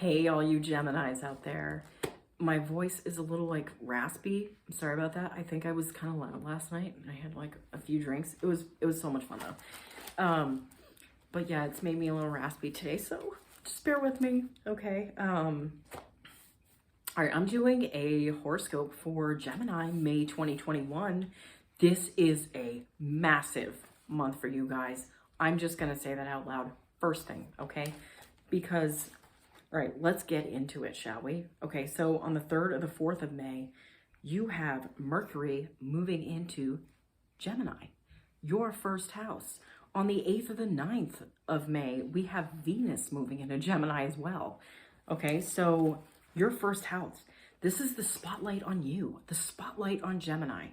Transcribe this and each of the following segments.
Hey, all you Geminis out there. My voice is a little like raspy. I'm sorry about that. I think I was kind of loud last night and I had like a few drinks. It was so much fun though. But yeah, it's made me a little raspy today, so just bear with me, okay? All right, I'm doing a horoscope for Gemini, May 2021. This is a massive month for you guys. I'm just gonna say that out loud first thing, okay? Because all right, let's get into it, shall we? Okay, so on the 3rd or the 4th of May, you have Mercury moving into Gemini, your first house. On the 8th or the 9th of May, we have Venus moving into Gemini as well. Okay, so your first house. This is the spotlight on you, the spotlight on Gemini.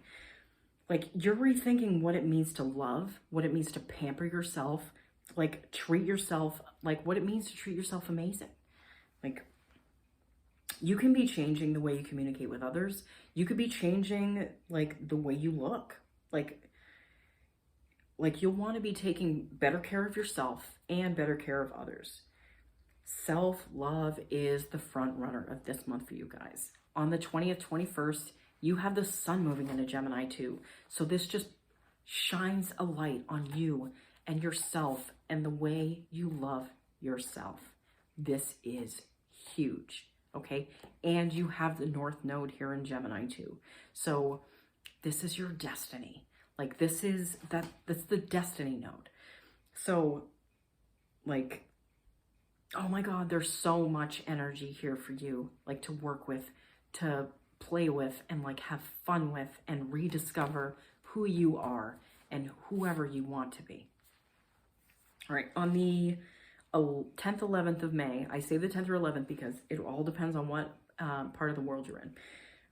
Like, you're rethinking what it means to love, what it means to pamper yourself, like treat yourself, like what it means to treat yourself amazing. Like, you can be changing the way you communicate with others. You could be changing, like, the way you look. Like you'll want to be taking better care of yourself and better care of others. Self-love is the front runner of this month for you guys. On the 20th, 21st, you have the sun moving into Gemini too. So this just shines a light on you and yourself and the way you love yourself. This is huge, okay? And you have the North Node here in Gemini too. So this is your destiny. Like, that's the destiny node. So, like, oh my God, there's so much energy here for you, like, to work with, to play with, and like have fun with, and rediscover who you are and whoever you want to be. All right, on the 10th, 11th of May. I say the 10th or 11th because it all depends on what part of the world you're in.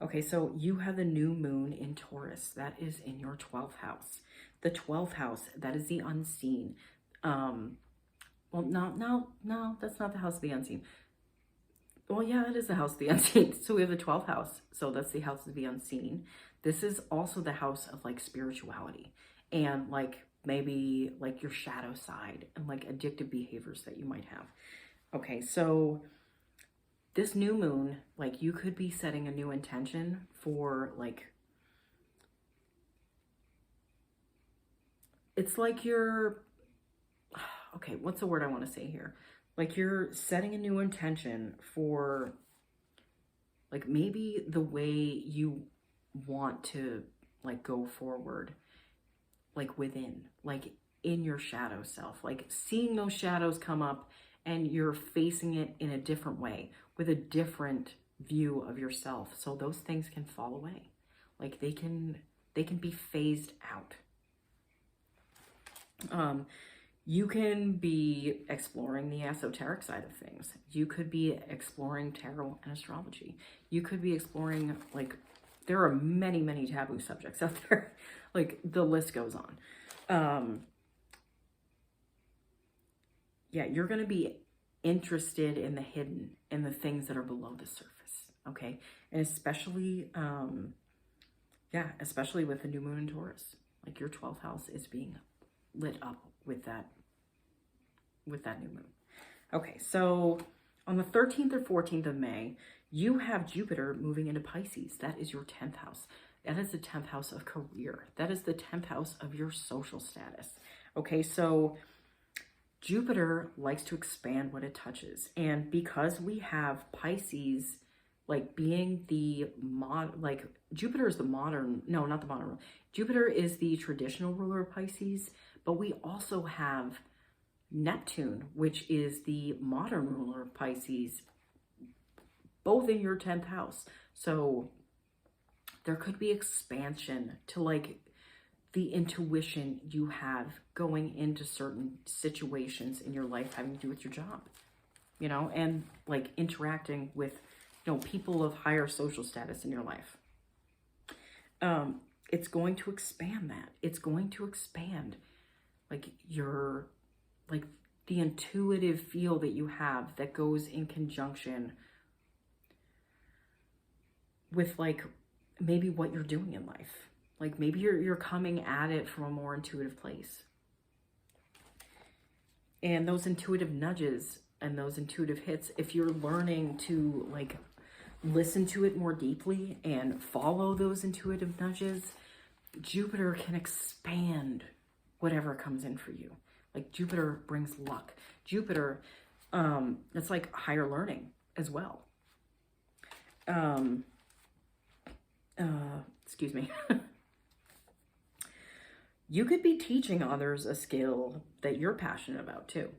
Okay, so you have the new moon in Taurus. That is in your 12th house. The 12th house, that is the unseen. Well, no, that's not the house of the unseen. Well, yeah, it is the house of the unseen. So we have the 12th house. So that's the house of the unseen. This is also the house of like spirituality and like maybe like your shadow side and like addictive behaviors that you might have. Okay, so this new moon, like, you could be setting a new intention for like, it's like you're, okay, what's the word I want to say here? Like, you're setting a new intention for like maybe the way you want to like go forward, like within, like in your shadow self, like seeing those shadows come up and you're facing it in a different way with a different view of yourself. So those things can fall away. Like they can be phased out. You can be exploring the esoteric side of things. You could be exploring tarot and astrology. You could be exploring, like, there are many, many taboo subjects out there. Like, the list goes on. Yeah, you're going to be interested in the hidden, in the things that are below the surface, okay? And especially, especially with the new moon in Taurus. Like, your 12th house is being lit up with that new moon. Okay, so on the 13th or 14th of May, you have Jupiter moving into Pisces. That is your 10th house. That is the 10th house of career. That is the 10th house of your social status. Okay, so Jupiter likes to expand what it touches. And because we have Pisces, like being the Jupiter is the modern, no, not the modern, Jupiter is the traditional ruler of Pisces, but we also have Neptune, which is the modern ruler of Pisces, both in your 10th house. So there could be expansion to like the intuition you have going into certain situations in your life having to do with your job, you know, and like interacting with, you know, people of higher social status in your life. It's going to expand that. It's going to expand like your, like the intuitive feel that you have that goes in conjunction with like maybe what you're doing in life. Like maybe you're coming at it from a more intuitive place. And those intuitive nudges and those intuitive hits, if you're learning to like listen to it more deeply and follow those intuitive nudges, Jupiter can expand whatever comes in for you. Like Jupiter brings luck. Jupiter, it's like higher learning as well. Excuse me. You could be teaching others a skill that you're passionate about too.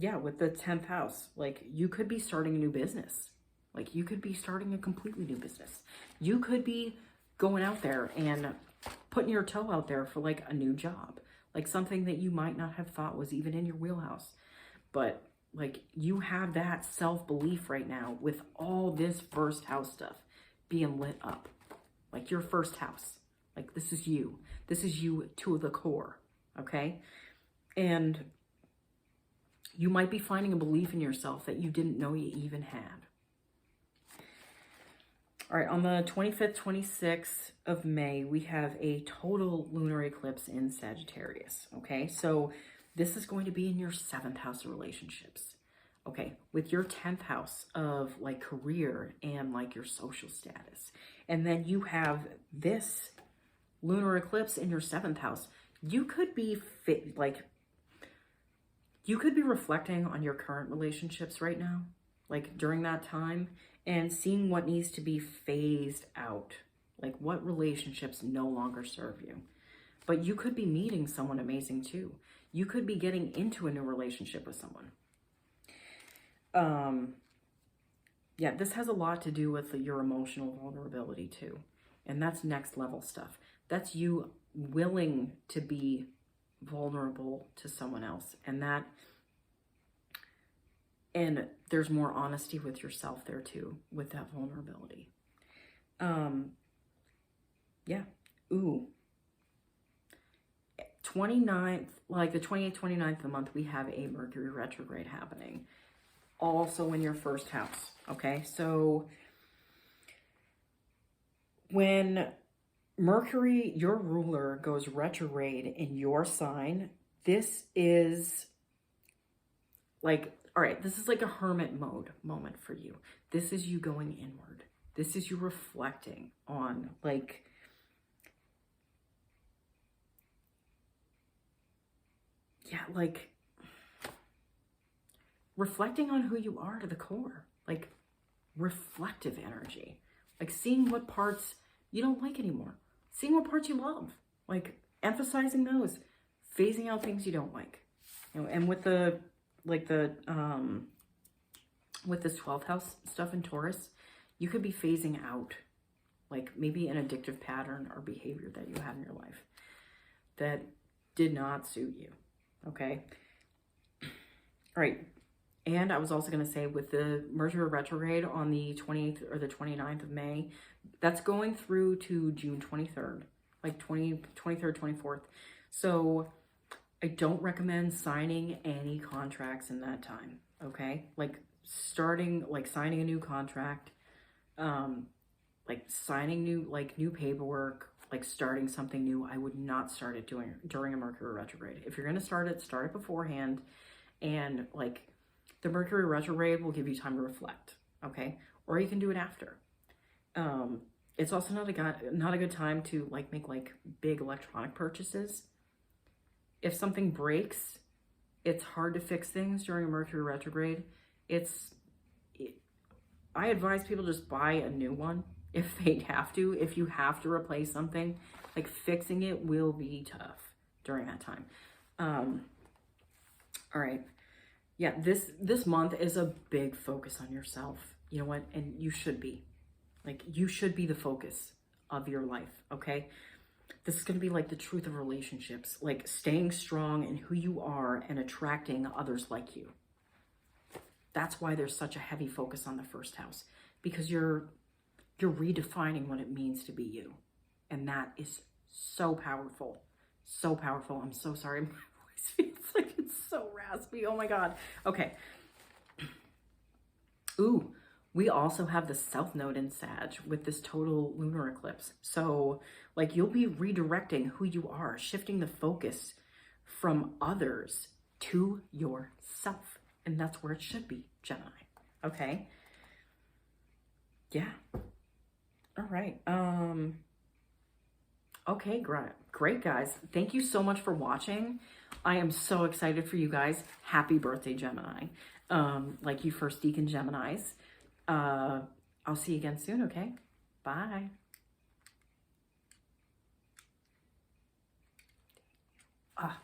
Yeah, with the 10th house, like you could be starting a new business. Like you could be starting a completely new business. You could be going out there and putting your toe out there for like a new job, like something that you might not have thought was even in your wheelhouse. But like you have that self-belief right now with all this first house stuff being lit up. Like your first house. Like this is you. This is you to the core. Okay? And you might be finding a belief in yourself that you didn't know you even had. All right, on the 25th, 26th of May, we have a total lunar eclipse in Sagittarius, okay? So this is going to be in your 7th house of relationships, okay? With your 10th house of like career and like your social status. And then you have this lunar eclipse in your 7th house. You could be you could be reflecting on your current relationships right now, like during that time, and seeing what needs to be phased out, like what relationships no longer serve you. But you could be meeting someone amazing too. You could be getting into a new relationship with someone. Yeah, this has a lot to do with your emotional vulnerability too. And that's next level stuff. That's you willing to be vulnerable to someone else. And there's more honesty with yourself there too, with that vulnerability. Yeah. Ooh. 29th, like the 28th, 29th of the month, we have a Mercury retrograde happening. Also in your first house. Okay. So when Mercury, your ruler, goes retrograde in your sign, this is like, all right, this is like a hermit mode moment for you. This is you going inward. This is you reflecting on like, yeah, like reflecting on who you are to the core, like reflective energy, like seeing what parts you don't like anymore, seeing what parts you love, like emphasizing those, phasing out things you don't like, you know. And with the with this 12th house stuff in Taurus, you could be phasing out like maybe an addictive pattern or behavior that you had in your life that did not suit you. Okay. All right. And I was also going to say with the Mercury retrograde on the 28th or the 29th of May, that's going through to June 23rd, like 23rd, 24th. So I don't recommend signing any contracts in that time, okay? Like signing a new contract, like signing new paperwork, like starting something new. I would not start it during a Mercury retrograde. If you're going to start it beforehand, and like the Mercury retrograde will give you time to reflect, okay? Or you can do it after. It's also not a good time to like make like big electronic purchases. If something breaks, it's hard to fix things during a Mercury retrograde. I advise people just buy a new one if they have to. If you have to replace something, like fixing it will be tough during that time. All right. Yeah, this month is a big focus on yourself. You know what? And you should be. Like, you should be the focus of your life, okay? This is going to be like the truth of relationships, like staying strong in who you are and attracting others like you. That's why there's such a heavy focus on the first house, because you're redefining what it means to be you. And that is so powerful. So powerful. I'm so sorry. My voice feels like it's so raspy. Oh my God. Okay. Ooh, we also have the South Node in Sag with this total lunar eclipse. So like you'll be redirecting who you are, shifting the focus from others to yourself. And that's where it should be, Gemini. Okay? Yeah. All right. Okay, great, guys. Thank you so much for watching. I am so excited for you guys. Happy birthday, Gemini. Like you first deacon Geminis. I'll see you again soon, okay? Bye. Ah.